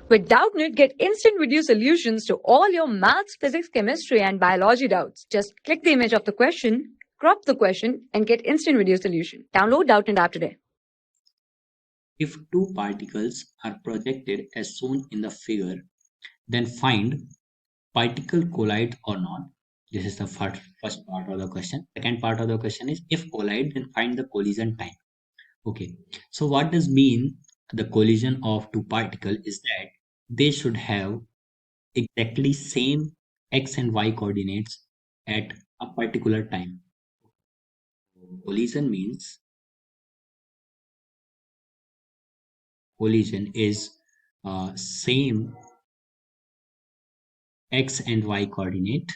With Doubtnut, get instant video solutions to all your maths, physics, chemistry, and biology doubts. Just click the image of the question, crop the question, and get instant video solution. Download Doubtnut app today. If two particles are projected as shown in the figure, then find particle collide or not. This is the first part of the question. Second part of the question is if collide, then find the collision time. Okay, so what does mean the collision of two particles is that they should have exactly same x and y coordinates at a particular time. Collision means collision is same x and y coordinate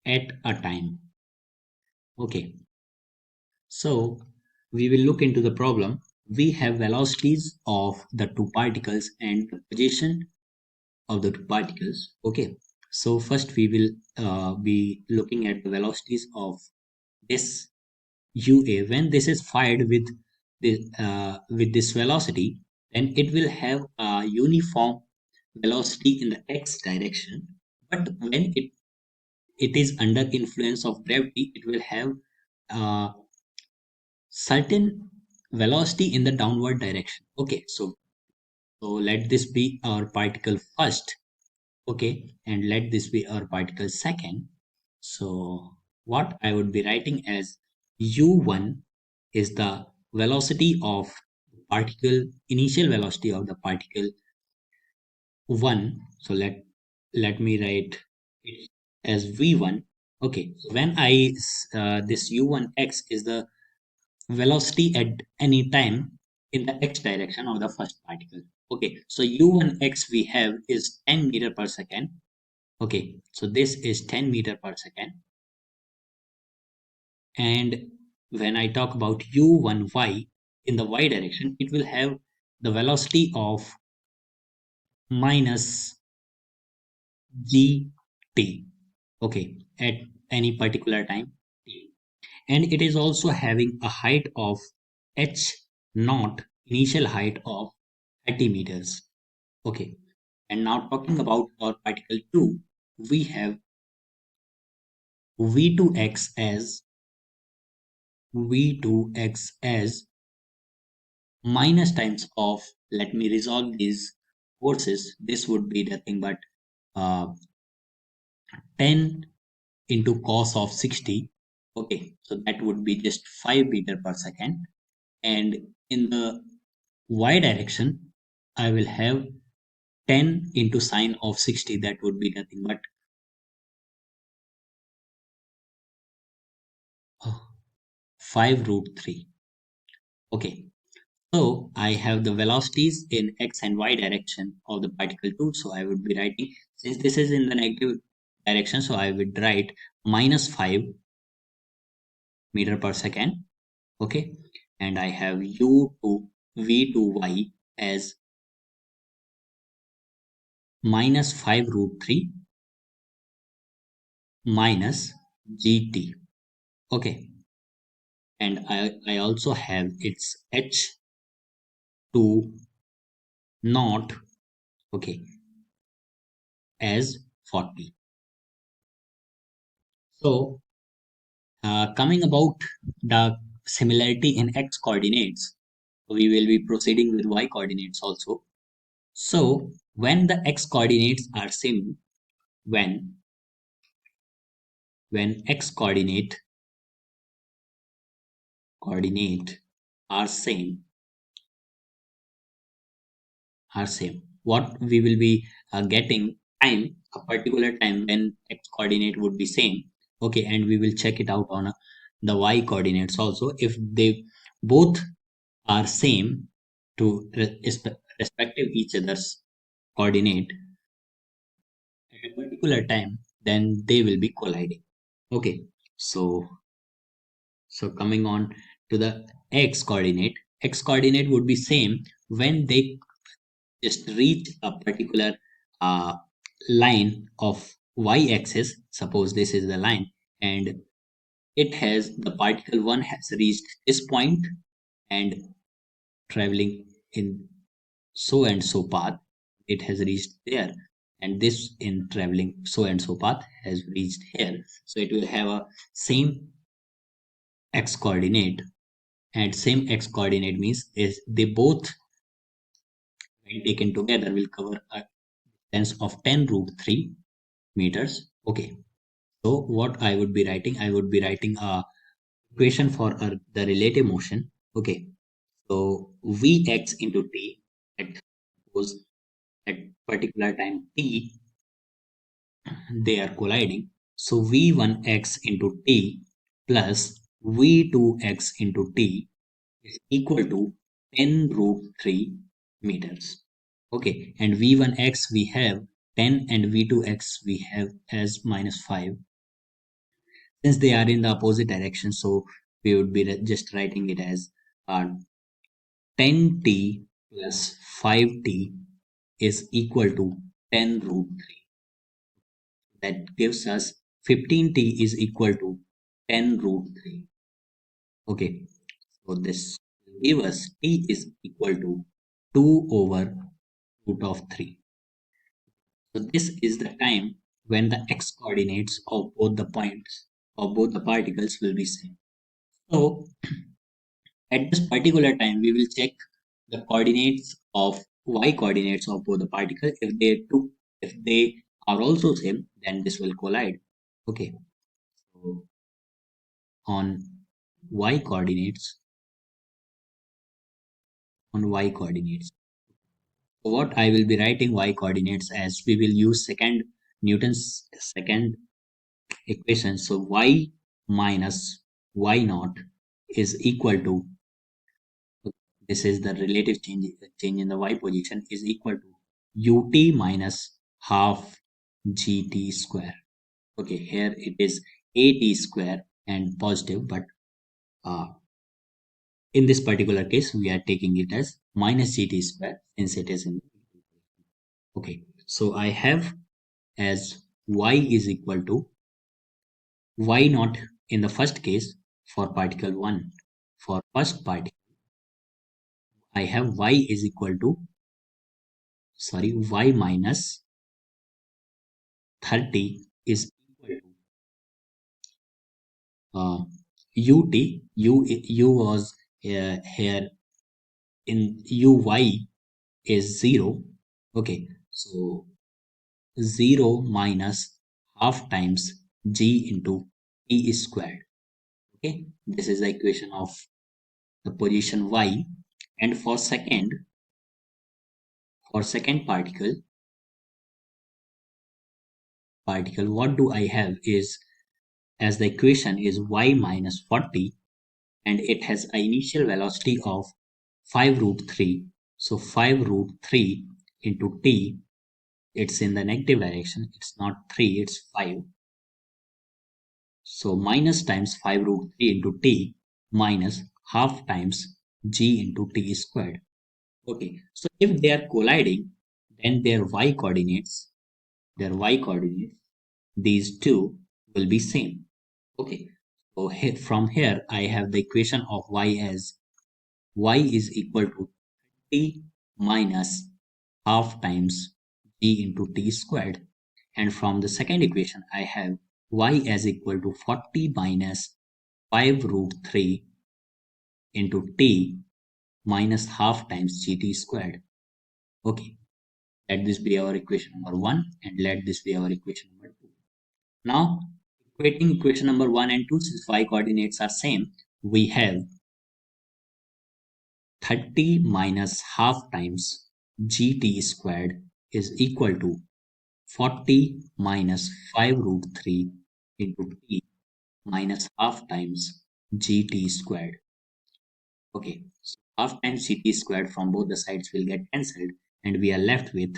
at a time. Okay, so we will look into the problem. We have velocities of the two particles and the position of the two particles. Okay, so first we will be looking at the velocities of this UA. When this is fired with this velocity, then it will have a uniform velocity in the x direction. But when it is under influence of gravity, it will have a certain velocity in the downward direction. Okay, so let this be our particle first. Okay, and let this be our particle second. So what I would be writing as u1 is the velocity of particle, initial velocity of the particle 1. So let me write it as v1. Okay, so when this u1x is the velocity at any time in the x direction of the first particle. Okay, so u1x we have is 10 meter per second. Okay, so this is 10 meter per second. And when I talk about u1y in the y direction, it will have the velocity of minus gt. Okay, at any particular time t. And it is also having a height of h naught, initial height of 30 meters. Okay, and now talking about our particle 2, we have v2x as minus times of, let me resolve these forces. This would be nothing but 10 into cos of 60. Okay, so that would be just 5 meter per second. And in the y direction, I will have 10 into sine of 60. That would be nothing but 5 root 3. Okay, so I have the velocities in x and y direction of the particle 2. So I would be writing, since this is in the negative direction, so I would write minus 5 meter per second. Okay, and I have v2y as minus 5 root 3 minus gt. Okay, and I also have its h2 naught, okay, as 40. So coming about the similarity in x coordinates, we will be proceeding with y coordinates also. So when the x coordinates are same, when x coordinate are same, what we will be getting time, a particular time when x coordinate would be same. Okay, and we will check it out on the y coordinates also. If they both are same to respective each other's coordinate at a particular time, then they will be colliding. Okay, so coming on to the x coordinate would be same when they just reach a particular line of y-axis. Suppose this is the line, and the particle 1 has reached this point and traveling in so and so path, it has reached there, and this in traveling so and so path has reached here. So it will have a same x coordinate, and same x coordinate means is they both when taken together will cover a distance of 10 root 3 meters. Okay, so what I would be writing, I would be writing a equation for the relative motion. Okay, so Vx into t at suppose at particular time t they are colliding. So V1x into t plus V2x into t is equal to 10 root 3 meters. Okay, and V1x we have 10 and V2x we have as minus 5. Since they are in the opposite direction, so we would be just writing it as 10t plus 5t is equal to 10 root 3. That gives us 15t is equal to 10 root 3. Okay, so this will give us t is equal to 2 over root of 3. So this is the time when the x coordinates of both the points of both the particles will be same. So at this particular time, we will check the coordinates of y coordinates of both the particle. If they are also same, then this will collide. Okay, so on y coordinates, So what I will be writing y coordinates as we will use Newton's second equation. So y minus y naught is equal to, this is the relative change in the y position, is equal to ut minus half gt square. Okay, here it is at square and positive, but in this particular case we are taking it as minus gt square since it is in. Okay, so I have as y is equal to y naught in the first case for particle 1. For first particle I have y is equal to, y minus 30 is equal to ut. U was here in uy is 0. Okay, so 0 minus half times g into t squared. Okay, this is the equation of the position y. And for second particle, what do I have is, as the equation is y minus 40 and it has an initial velocity of 5 root 3. So 5 root 3 into t, it's in the negative direction. It's not 3, it's 5. So minus times 5 root 3 into t minus half times g into t squared. Okay, so if they are colliding, then their y coordinates, these two will be same. Okay, so from here I have the equation of y as y is equal to t minus half times g into t squared. And from the second equation I have y as equal to 40 minus 5 root 3 into t minus half times gt squared. Okay, let this be our equation number 1 and let this be our equation number 2. Now, equating equation number 1 and 2, since y coordinates are same, we have 30 minus half times gt squared is equal to 40 minus 5 root 3 into t minus half times gt squared. Okay, so half times gt squared from both the sides will get cancelled and we are left with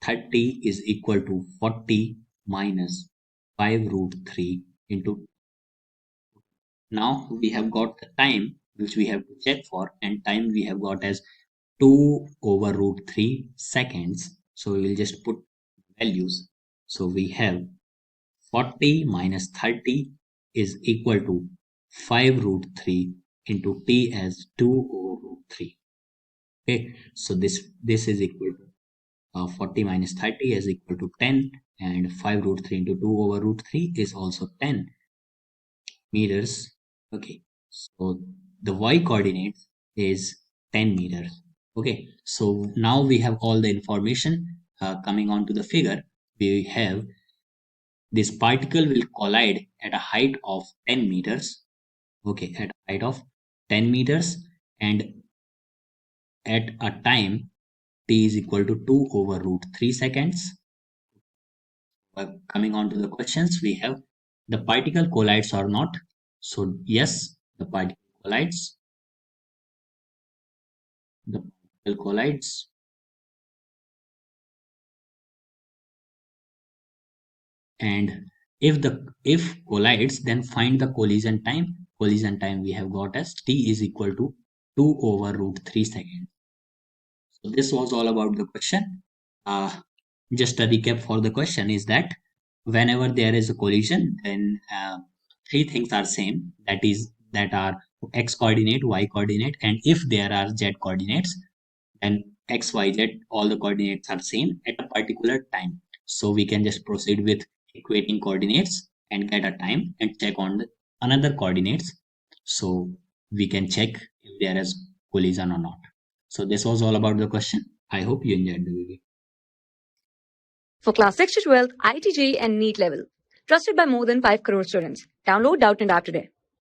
30 is equal to 40 minus 5 root 3 into. Now we have got the time which we have to check for, and time we have got as 2 over root 3 seconds. So we will just put values. So we have 40 minus 30 is equal to 5 root 3 into t as 2 over root 3. Okay, so this is equal to 40 minus 30 is equal to 10, and 5 root 3 into 2 over root 3 is also 10 meters. Okay, so the y coordinate is 10 meters. Okay, so now we have all the information coming on to the figure. We have this particle will collide at a height of 10 meters. Okay, at a height of 10 meters, and at a time t is equal to 2 over root 3 seconds. Coming on to the questions, we have the particle collides or not. So yes, the particle collides. The particle collides. And if collides, then find the collision time. Collision time we have got as t is equal to 2 over root 3 seconds. So this was all about the question. Just a recap for the question is that whenever there is a collision, then three things are same. That are x coordinate, y coordinate, and if there are z coordinates, then x, y, z, all the coordinates are same at a particular time. So we can just proceed with equating coordinates and get a time and check on the another coordinates. So we can check if there is collision or not. So this was all about the question. I hope you enjoyed the video. For class 6 to 12, IIT JEE and NEET level. Trusted by more than 5 crore students. Download Doubtnut app today.